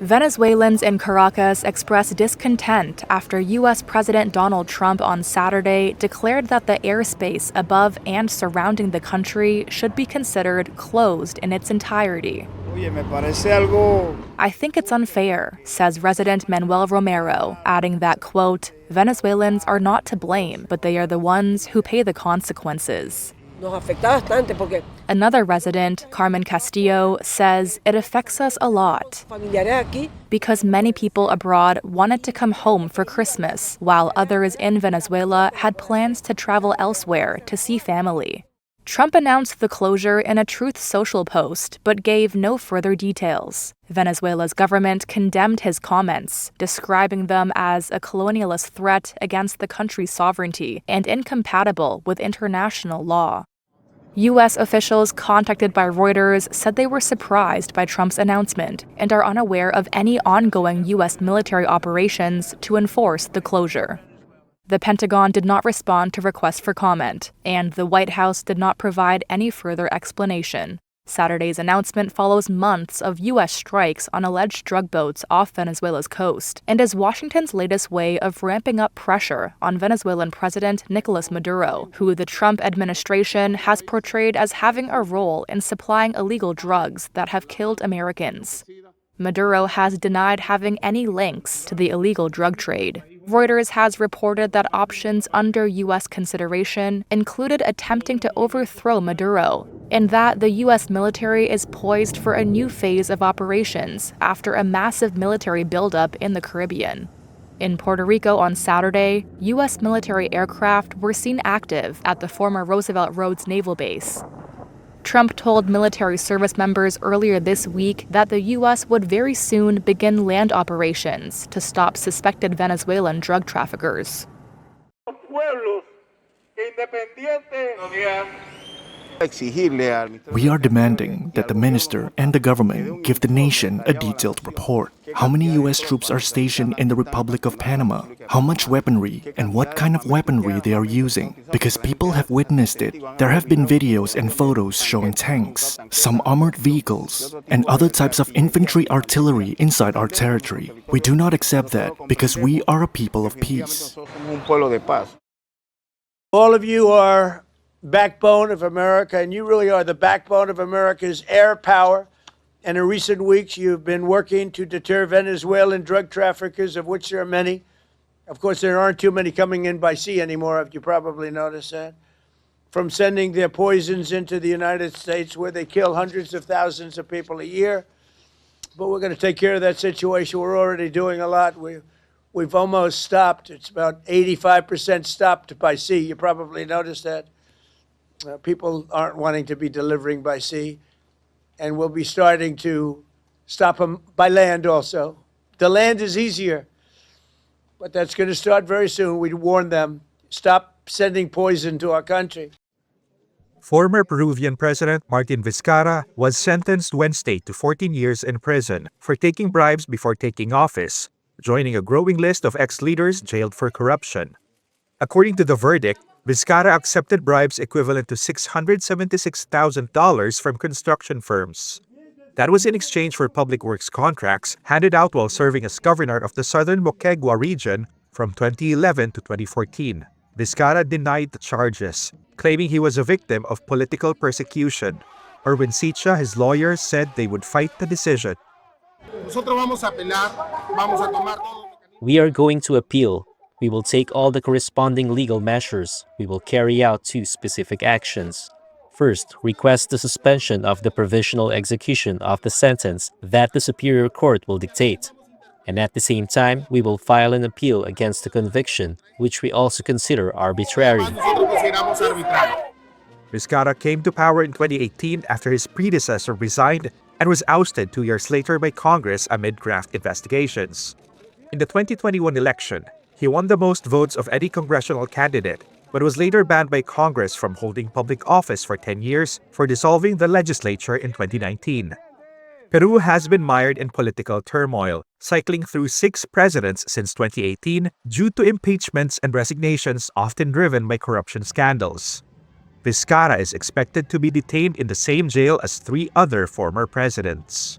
Venezuelans in Caracas expressed discontent after U.S. President Donald Trump on Saturday declared that the airspace above and surrounding the country should be considered closed in its entirety. I think it's unfair, says resident Manuel Romero, adding that, quote, Venezuelans are not to blame, but they are the ones who pay the consequences. Another resident, Carmen Castillo, says it affects us a lot because many people abroad wanted to come home for Christmas, while others in Venezuela had plans to travel elsewhere to see family. Trump announced the closure in a Truth Social post, but gave no further details. Venezuela's government condemned his comments, describing them as a colonialist threat against the country's sovereignty and incompatible with international law. U.S. officials contacted by Reuters said they were surprised by Trump's announcement and are unaware of any ongoing U.S. military operations to enforce the closure. The Pentagon did not respond to requests for comment, and the White House did not provide any further explanation. Saturday's announcement follows months of U.S. strikes on alleged drug boats off Venezuela's coast, and is Washington's latest way of ramping up pressure on Venezuelan President Nicolas Maduro, who the Trump administration has portrayed as having a role in supplying illegal drugs that have killed Americans. Maduro has denied having any links to the illegal drug trade. Reuters has reported that options under U.S. consideration included attempting to overthrow Maduro, and that the U.S. military is poised for a new phase of operations after a massive military buildup in the Caribbean. In Puerto Rico on Saturday, U.S. military aircraft were seen active at the former Roosevelt Roads Naval Base. Trump told military service members earlier this week that the U.S. would very soon begin land operations to stop suspected Venezuelan drug traffickers. We are demanding that the minister and the government give the nation a detailed report. How many U.S. troops are stationed in the Republic of Panama? How much weaponry and what kind of weaponry they are using? Because people have witnessed it. There have been videos and photos showing tanks, some armored vehicles, and other types of infantry artillery inside our territory. We do not accept that because we are a people of peace. All of you are backbone of America, and you really are the backbone of America's air power. And in recent weeks, you've been working to deter Venezuelan drug traffickers, of which there are many. Of course, there aren't too many coming in by sea anymore, if you probably noticed that. From sending their poisons into the United States, where they kill hundreds of thousands of people a year. But we're going to take care of that situation. We're already doing a lot. We've almost stopped. It's about 85% stopped by sea. You probably noticed that. People aren't wanting to be delivering by sea, and we'll be starting to stop them by land also. The land is easier, but that's going to start very soon. We warn them, stop sending poison to our country. Former Peruvian President Martin Vizcarra was sentenced Wednesday to 14 years in prison for taking bribes before taking office, joining a growing list of ex-leaders jailed for corruption. According to the verdict, Vizcarra accepted bribes equivalent to $676,000 from construction firms. That was in exchange for public works contracts handed out while serving as governor of the southern Moquegua region from 2011 to 2014. Vizcarra denied the charges, claiming he was a victim of political persecution. Erwin Sicha, his lawyers, said they would fight the decision. We are going to appeal. We will take all the corresponding legal measures. We will carry out two specific actions. First, request the suspension of the provisional execution of the sentence that the Superior Court will dictate. And at the same time, we will file an appeal against the conviction, which we also consider arbitrary. Vizcarra came to power in 2018 after his predecessor resigned and was ousted 2 years later by Congress amid graft investigations. In the 2021 election, he won the most votes of any congressional candidate, but was later banned by Congress from holding public office for 10 years for dissolving the legislature in 2019. Peru has been mired in political turmoil, cycling through 6 presidents since 2018 due to impeachments and resignations often driven by corruption scandals. Vizcarra is expected to be detained in the same jail as 3 other former presidents.